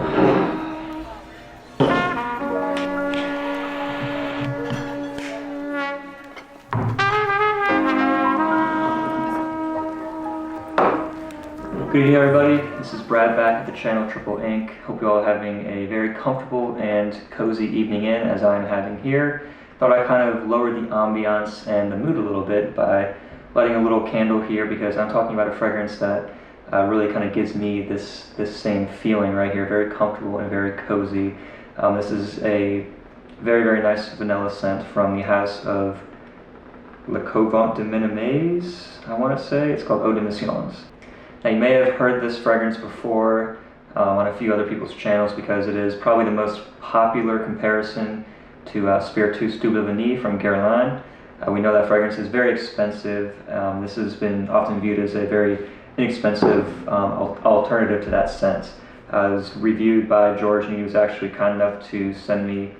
Good evening, everybody. This is Brad back at the channel Triple Ink. Hope you all are having a very comfortable and cozy evening in, as I'm having here. Thought I'd kind of lower the ambiance and the mood a little bit by lighting a little candle here, because I'm talking about a fragrance that really kind of gives me this same feeling right here, very comfortable and very cozy. This is a very, very nice vanilla scent from the house of Le Couvent Des Minimes, I want to say. It's called Eau Des Missions. Now, you may have heard this fragrance before on a few other people's channels, because it is probably the most popular comparison to Spiritus Double Vanille from Guerlain. We know that fragrance is very expensive. This has been often viewed as a very inexpensive alternative to that scent. It was reviewed by George, and he was actually kind enough to send me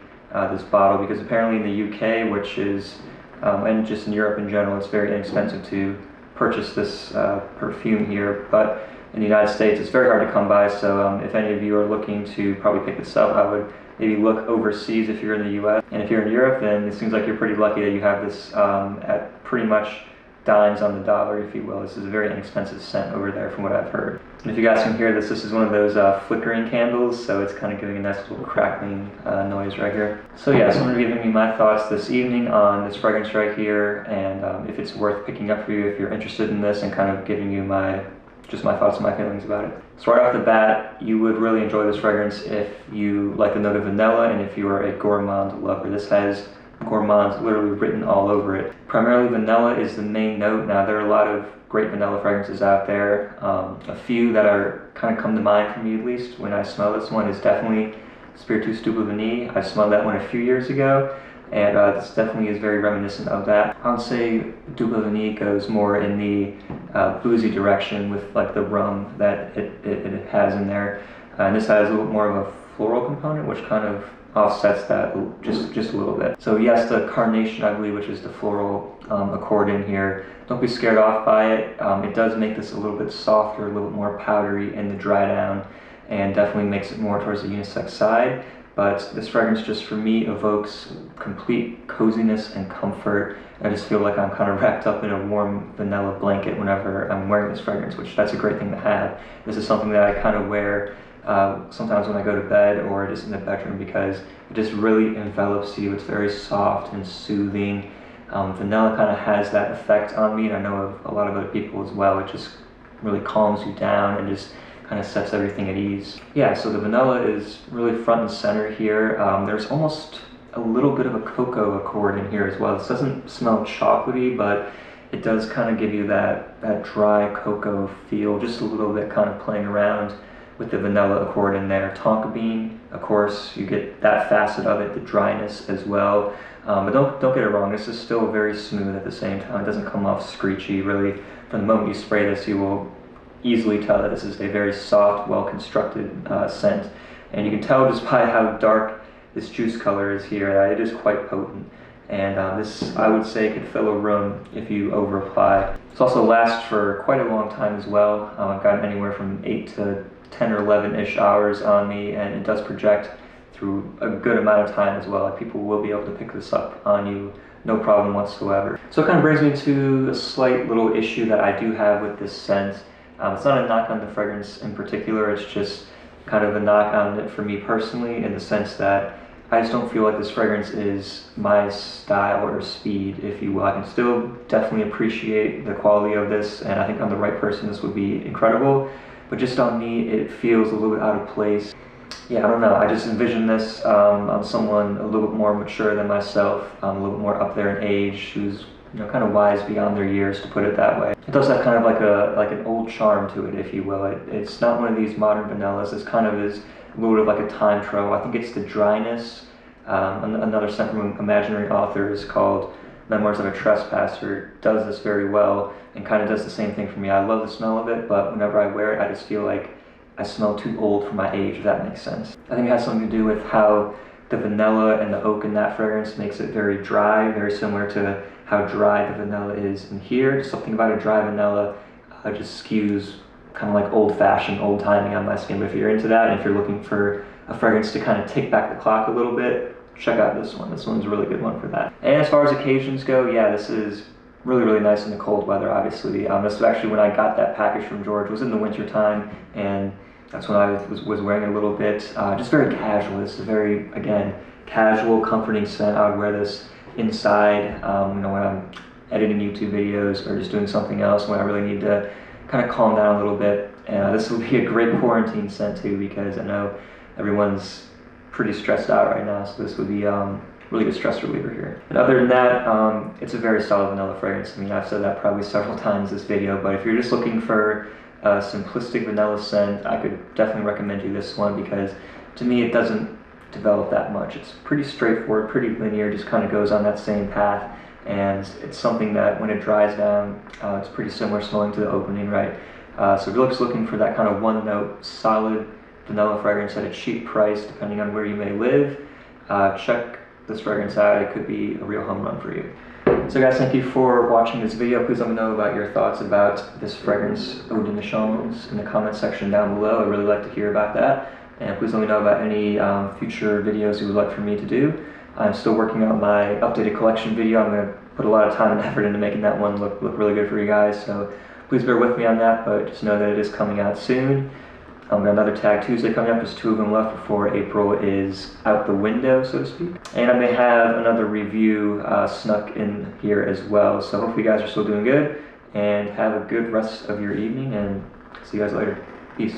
this bottle, because apparently in the UK, which is, and just in Europe in general, it's very inexpensive to purchase this perfume here, but in the United States it's very hard to come by. So if any of you are looking to probably pick this up, I would maybe look overseas if you're in the US. And if you're in Europe, then it seems like you're pretty lucky that you have this at pretty much dimes on the dollar, if you will. This is a very inexpensive scent over there from what I've heard. And if you guys can hear this, this is one of those flickering candles, so it's kind of giving a nice little crackling noise right here. So yeah, so I'm going to be giving you my thoughts this evening on this fragrance right here, and if it's worth picking up for you if you're interested in this, and kind of giving you just my thoughts and my feelings about it. So right off the bat, you would really enjoy this fragrance if you like the note of vanilla, and if you are a gourmand lover. This has gourmand literally written all over it. Primarily vanilla is the main note. Now, there are a lot of great vanilla fragrances out there. A few that are kind of come to mind for me, at least when I smell this one, is definitely Spiritus Double Vanille. I smelled that one a few years ago, and this definitely is very reminiscent of that. I would say Double Vanille goes more in the boozy direction with like the rum that it has in there. And this has a little more of a floral component, which kind of offsets that just a little bit. So yes, the carnation, I believe, which is the floral accord in here, don't be scared off by it. It does make this a little bit softer, a little bit more powdery in the dry down, and definitely makes it more towards the unisex side. But this fragrance, just for me, evokes complete coziness and comfort. I just feel like I'm kind of wrapped up in a warm vanilla blanket whenever I'm wearing this fragrance, which that's a great thing to have. This is something that I kind of wear sometimes when I go to bed, or just in the bedroom, because it just really envelops you. It's very soft and soothing. Vanilla kind of has that effect on me, and I know of a lot of other people as well. It just really calms you down and just kind of sets everything at ease. Yeah, so the vanilla is really front and center here. There's almost a little bit of a cocoa accord in here as well. This doesn't smell chocolatey, but it does kind of give you that dry cocoa feel, just a little bit, kind of playing around with the vanilla accord in there. Tonka bean, of course, you get that facet of it, the dryness as well. But don't get it wrong, this is still very smooth at the same time. It doesn't come off screechy. Really, from the moment you spray this, you will easily tell that this is a very soft, well-constructed scent. And you can tell just by how dark this juice color is here that it is quite potent. And this, I would say, could fill a room if you over-apply. This also lasts for quite a long time as well. I've gotten anywhere from 8 to 10 or 11-ish hours on me, and it does project through a good amount of time as well. Like, people will be able to pick this up on you, no problem whatsoever. So it kind of brings me to a slight little issue that I do have with this scent. It's not a knock on the fragrance in particular, it's just kind of a knock on it for me personally, in the sense that I just don't feel like this fragrance is my style or speed, if you will. I can still definitely appreciate the quality of this, and I think on the right person this would be incredible. But just on me, it feels a little bit out of place. Yeah, I don't know. I just envision this on someone a little bit more mature than myself, a little bit more up there in age, who's kind of wise beyond their years, to put it that way. It does have kind of like an old charm to it, if you will. It's not one of these modern vanillas. This kind of is a little bit of like a time travel. I think it's the dryness. Another scent from imaginary authors called Memoirs of a Trespasser does this very well, and kind of does the same thing for me. I love the smell of it, but whenever I wear it, I just feel like I smell too old for my age, if that makes sense. I think it has something to do with how the vanilla and the oak in that fragrance makes it very dry, very similar to how dry the vanilla is in here. Something about a dry vanilla just skews kind of like old-fashioned, old-timey on my skin. But if you're into that, and if you're looking for a fragrance to kind of take back the clock a little bit, check out this one. This one's a really good one for that. And as far as occasions go, yeah, this is really, really nice in the cold weather, obviously. This was actually when I got that package from George. It was in the winter time, and that's when I was wearing it a little bit. Just very casual. It's a very, again, casual, comforting scent. I would wear this inside, you know, when I'm editing YouTube videos or just doing something else, when I really need to kind of calm down a little bit. And this would be a great quarantine scent too, because I know everyone's pretty stressed out right now, so this would be really good stress reliever here. And other than that, it's a very solid vanilla fragrance. I mean, I've said that probably several times this video, but if you're just looking for a simplistic vanilla scent, I could definitely recommend you this one, because to me it doesn't develop that much. It's pretty straightforward, pretty linear, just kind of goes on that same path, and it's something that when it dries down, it's pretty similar smelling to the opening, right? So if you're just looking for that kind of one note, solid vanilla fragrance at a cheap price, depending on where you may live, check this fragrance out. It could be a real home run for you. So guys, thank you for watching this video. Please let me know about your thoughts about this fragrance, Eau Des Missions, in the comment section down below. I'd really like to hear about that. And please let me know about any future videos you would like for me to do. I'm still working on my updated collection video. I'm going to put a lot of time and effort into making that one look really good for you guys. So please bear with me on that, but just know that it is coming out soon. I've got another Tag Tuesday coming up. There's 2 of them left before April is out the window, so to speak. And I may have another review snuck in here as well. So hopefully you guys are still doing good, and have a good rest of your evening, and see you guys later. Peace.